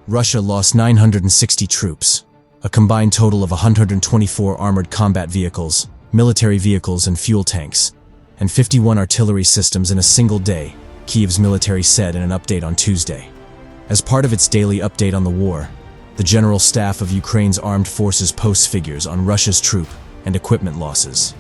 Russia lost 960 troops, a combined total of 124 armored combat vehicles, military vehicles and fuel tanks, and 51 artillery systems in a single day, Kyiv's military said in an update on Tuesday. As part of its daily update on the war, the General Staff of Ukraine's armed forces posts figures on Russia's troop and equipment losses.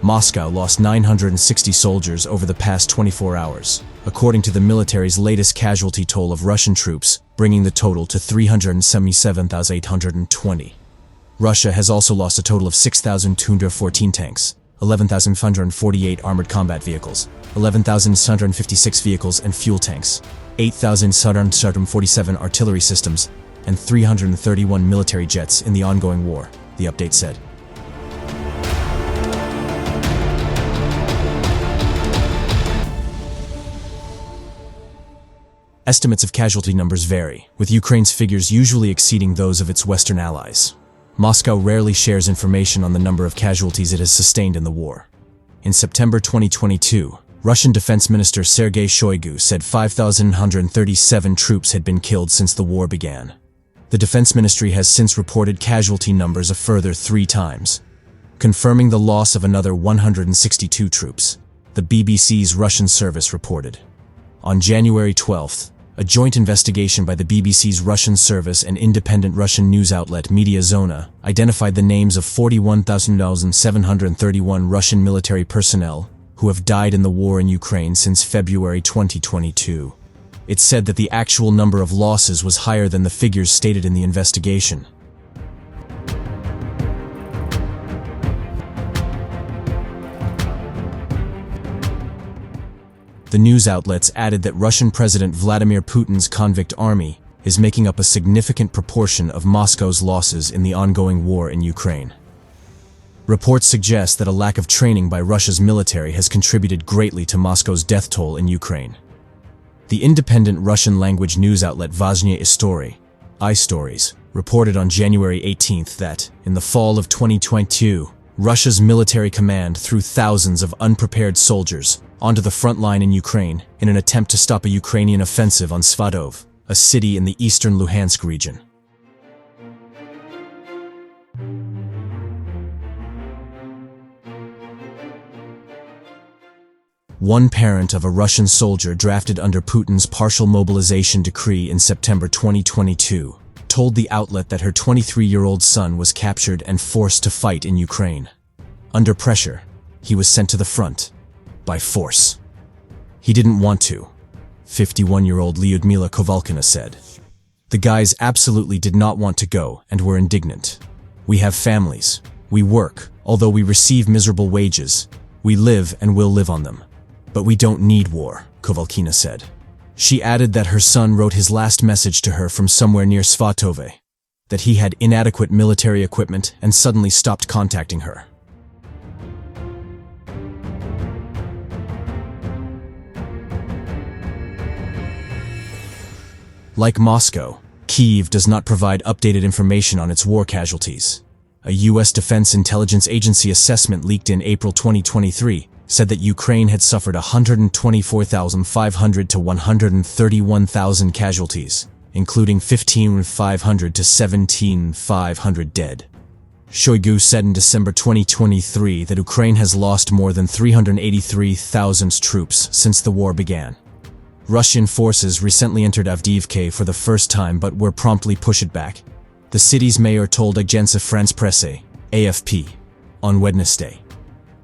Moscow lost 960 soldiers over the past 24 hours, according to the military's latest casualty toll of Russian troops, bringing the total to 377,820. Russia has also lost a total of 6,214 tanks, 11,548 armored combat vehicles, 11,656 vehicles and fuel tanks, 8,747 artillery systems, and 331 military jets in the ongoing war, the update said. Estimates of casualty numbers vary, with Ukraine's figures usually exceeding those of its Western allies. Moscow rarely shares information on the number of casualties it has sustained in the war. In September 2022, Russian Defense Minister Sergei Shoigu said 5,137 troops had been killed since the war began. The Defense Ministry has since reported casualty numbers a further 3 times, confirming the loss of another 162 troops, the BBC's Russian service reported. On January 12th, a joint investigation by the BBC's Russian service and independent Russian news outlet Media Zona identified the names of 41,731 Russian military personnel who have died in the war in Ukraine since February 2022. It said that the actual number of losses was higher than the figures stated in the investigation. The news outlets added that Russian President Vladimir Putin's convict army is making up a significant proportion of Moscow's losses in the ongoing war in Ukraine. Reports suggest that a lack of training by Russia's military has contributed greatly to Moscow's death toll in Ukraine. The independent Russian-language news outlet Vazhnya Istory, iStories, reported on January 18th that, in the fall of 2022, Russia's military command threw thousands of unprepared soldiers onto the front line in Ukraine in an attempt to stop a Ukrainian offensive on Svatov, a city in the eastern Luhansk region. One parent of a Russian soldier drafted under Putin's partial mobilization decree in September 2022 told the outlet that her 23-year-old son was captured and forced to fight in Ukraine. Under pressure, he was sent to the front. By force. He didn't want to, 51-year-old Lyudmila Kovalkina said. The guys absolutely did not want to go and were indignant. We have families. We work, although we receive miserable wages. We live and will live on them. But we don't need war, Kovalkina said. She added that her son wrote his last message to her from somewhere near Svatove, that he had inadequate military equipment and suddenly stopped contacting her. Like Moscow, Kyiv does not provide updated information on its war casualties. A U.S. Defense Intelligence Agency assessment leaked in April 2023 said that Ukraine had suffered 124,500 to 131,000 casualties, including 15,500 to 17,500 dead. Shoigu said in December 2023 that Ukraine has lost more than 383,000 troops since the war began. Russian forces recently entered Avdiivka for the first time but were promptly pushed back, the city's mayor told Agence France Presse, AFP, on Wednesday.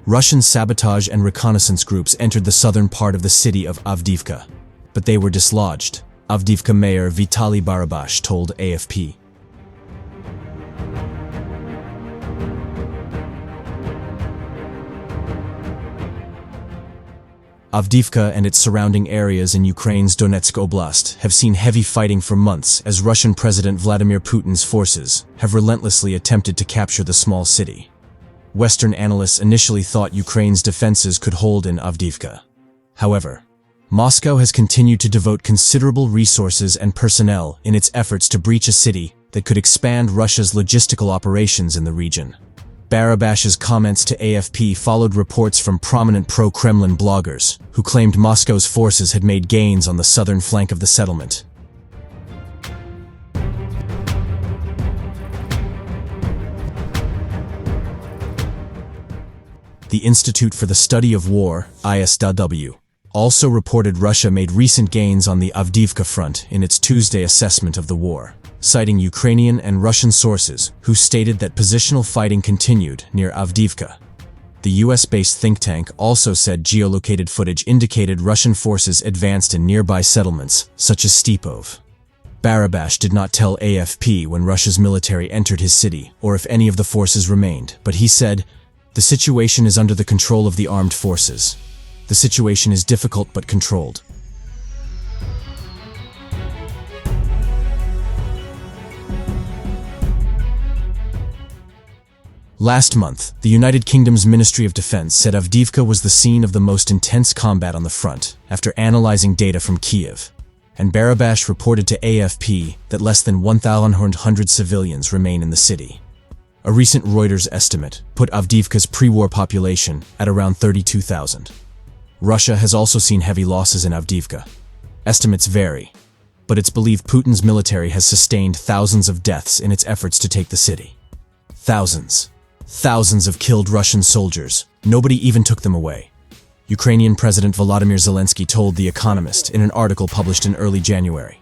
Russian sabotage and reconnaissance groups entered the southern part of the city of Avdiivka, but they were dislodged, Avdiivka Mayor Vitaly Barabash told AFP. Avdiivka and its surrounding areas in Ukraine's Donetsk Oblast have seen heavy fighting for months as Russian President Vladimir Putin's forces have relentlessly attempted to capture the small city. Western analysts initially thought Ukraine's defenses could hold in Avdiivka. However, Moscow has continued to devote considerable resources and personnel in its efforts to breach a city that could expand Russia's logistical operations in the region. Barabash's comments to AFP followed reports from prominent pro-Kremlin bloggers who claimed Moscow's forces had made gains on the southern flank of the settlement. The Institute for the Study of War, ISW, also reported Russia made recent gains on the Avdiivka front in its Tuesday assessment of the war, citing Ukrainian and Russian sources who stated that positional fighting continued near Avdiivka. The US-based think tank also said geolocated footage indicated Russian forces advanced in nearby settlements, such as Stepov. Barabash did not tell AFP when Russia's military entered his city or if any of the forces remained, but he said, "The situation is under the control of the armed forces. The situation is difficult but controlled." Last month, the United Kingdom's Ministry of Defense said Avdiivka was the scene of the most intense combat on the front after analyzing data from Kyiv, and Barabash reported to AFP that less than 1,100 civilians remain in the city. A recent Reuters estimate put Avdiivka's pre-war population at around 32,000. Russia has also seen heavy losses in Avdiivka. Estimates vary, but it's believed Putin's military has sustained thousands of deaths in its efforts to take the city. Thousands. Thousands of killed Russian soldiers. Nobody even took them away. Ukrainian President Volodymyr Zelensky told The Economist in an article published in early January.